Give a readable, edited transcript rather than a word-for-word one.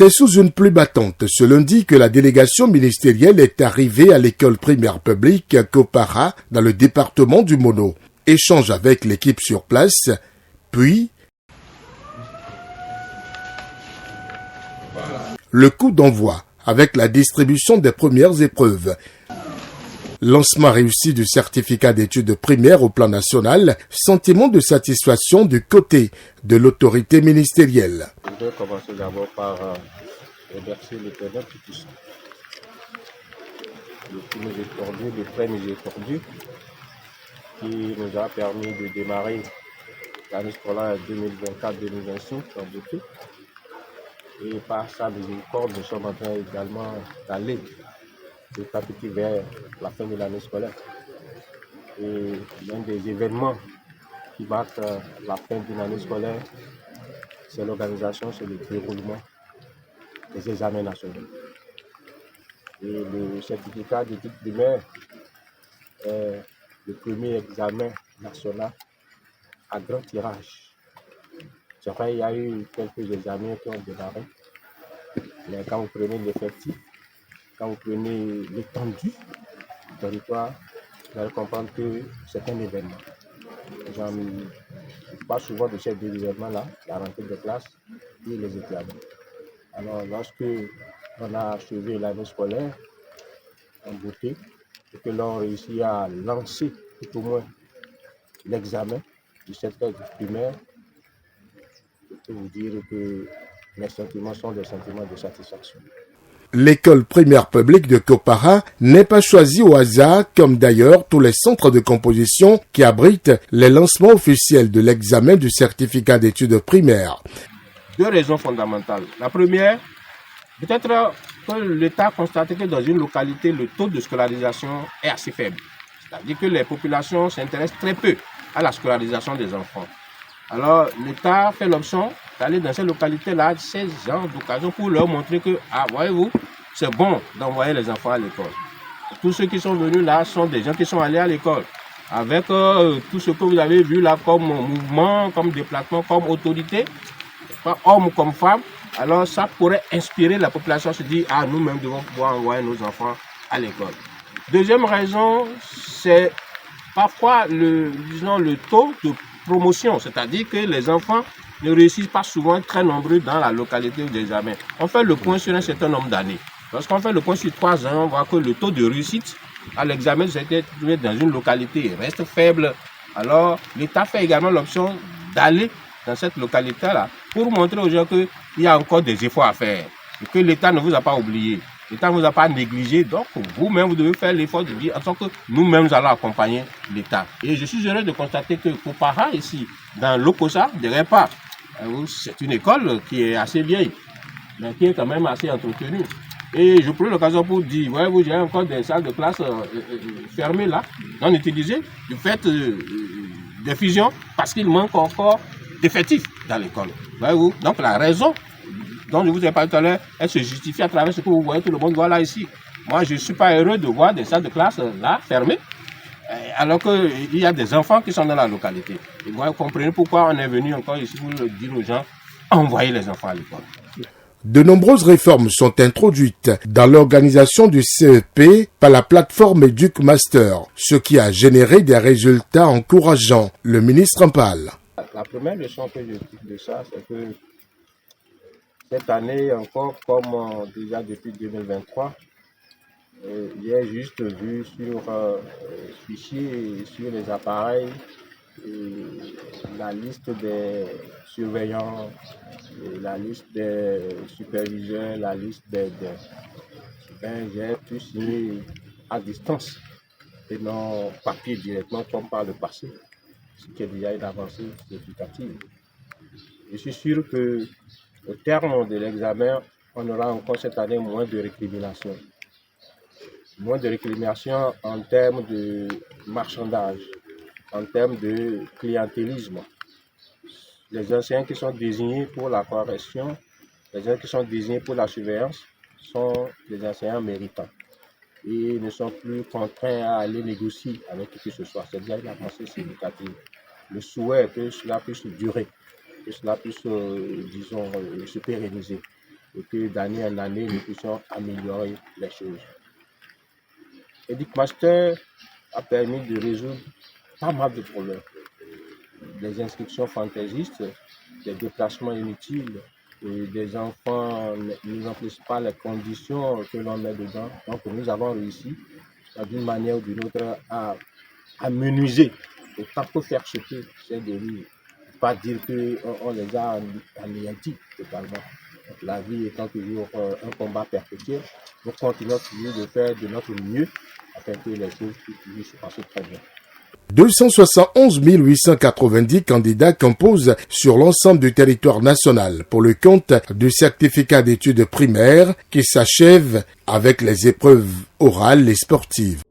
C'est sous une pluie battante ce lundi que la délégation ministérielle est arrivée à l'école primaire publique Kopara dans le département du Mono. Échange avec l'équipe sur place, puis le coup d'envoi avec la distribution des premières épreuves. Lancement réussi du certificat d'études primaires au plan national, sentiment de satisfaction du côté de l'autorité ministérielle. Je vais commencer d'abord par remercier l'Éternel Tout-Puissant. Le miséricordieux, le très miséricordieux, qui nous a permis de démarrer l'année scolaire 2024-2025 en beauté. Et par sa miséricorde, nous sommes en train également d'aller petit à petit vers la fin de l'année scolaire. Et l'un des événements qui marque la fin d'une année scolaire, c'est l'organisation, c'est le déroulement des examens nationaux. Et le certificat d'études primaires est le premier examen national à grand tirage. C'est vrai, il y a eu quelques examens qui ont démarré, mais quand vous prenez l'effectif, quand vous prenez l'étendue du territoire, vous allez comprendre que c'est un événement. J'en parle souvent de ces deux événements-là, la rentrée de classe et les examens. Alors, lorsque on a achevé l'année scolaire en beauté et que l'on réussit à lancer tout au moins l'examen du secteur du primaire, je peux vous dire que mes sentiments sont des sentiments de satisfaction. L'école primaire publique de Kopara n'est pas choisie au hasard, comme d'ailleurs tous les centres de composition qui abritent les lancements officiels de l'examen du certificat d'études primaires. Deux raisons fondamentales. La première, peut-être que l'État a constaté que dans une localité, le taux de scolarisation est assez faible. C'est-à-dire que les populations s'intéressent très peu à la scolarisation des enfants. Alors, l'État fait l'option d'aller dans ces localités-là, ces gens d'occasion, pour leur montrer que, voyez-vous, c'est bon d'envoyer les enfants à l'école. Tous ceux qui sont venus là sont des gens qui sont allés à l'école. Avec tout ce que vous avez vu là comme mouvement, comme déplacement, comme autorité, hommes comme femmes, alors ça pourrait inspirer la population à se dire, nous-mêmes devons pouvoir envoyer nos enfants à l'école. Deuxième raison, c'est parfois le taux de promotion, c'est-à-dire que les enfants ne réussissent pas souvent très nombreux dans la localité où l'examen. On fait le point sur un certain nombre d'années. Lorsqu'on fait le point sur 3 ans, on voit que le taux de réussite à l'examen dans une localité reste faible. Alors, l'État fait également l'option d'aller dans cette localité-là pour montrer aux gens qu'il y a encore des efforts à faire et que l'État ne vous a pas oublié. L'État ne vous a pas négligé, donc vous-même, vous devez faire l'effort de dire en tant que nous-mêmes, nous allons accompagner l'État. Et je suis heureux de constater que Kopara, ici, dans l'Okosa, de Repa, c'est une école qui est assez vieille, mais qui est quand même assez entretenue. Et je prends l'occasion pour dire, voyez-vous, j'ai encore des salles de classe fermées là, non utilisées, du fait des fusions, parce qu'il manque encore d'effectifs dans l'école. Voyez-vous, donc la raison dont je vous ai parlé tout à l'heure, elle se justifie à travers ce que vous voyez, tout le monde voit là ici. Moi, je ne suis pas heureux de voir des salles de classe là, fermées, alors qu'il y a des enfants qui sont dans la localité. Et vous comprenez pourquoi on est venu encore ici pour dire aux gens, envoyez les enfants à l'école. De nombreuses réformes sont introduites dans l'organisation du CEP par la plateforme EducMaster, ce qui a généré des résultats encourageants. Le ministre en parle. La première leçon que je tire de ça, c'est que cette année encore, comme déjà depuis 2023, j'ai juste vu sur fichier, sur les appareils, la liste des surveillants, la liste des superviseurs, la liste des j'ai tout signé à distance et non papier directement comme par le passé, ce qui est déjà une avancée significative. Je suis sûr que au terme de l'examen, on aura encore cette année moins de récriminations. Moins de récriminations en termes de marchandage, en termes de clientélisme. Les enseignants qui sont désignés pour la correction, les enseignants qui sont désignés pour la surveillance sont des enseignants méritants et ne sont plus contraints à aller négocier avec qui que ce soit. C'est déjà une avancée significative. Le souhait est que cela puisse durer, que cela puisse, se pérenniser. et que d'année en année, nous puissions améliorer les choses. EducMaster a permis de résoudre pas mal de problèmes. Des inscriptions fantaisistes, des déplacements inutiles, et des enfants ne remplissent pas les conditions que l'on met dedans. Donc nous avons réussi, d'une manière ou d'une autre, à menuiser et pas pour faire sauter ces dérives. Pas dire qu'on les a anéantis totalement. Donc, la vie étant toujours un combat perpétuel, nous continuons toujours de faire de notre mieux afin que les choses puissent toujours se passer très bien. 271 890 candidats composent sur l'ensemble du territoire national pour le compte du certificat d'études primaires qui s'achève avec les épreuves orales et sportives.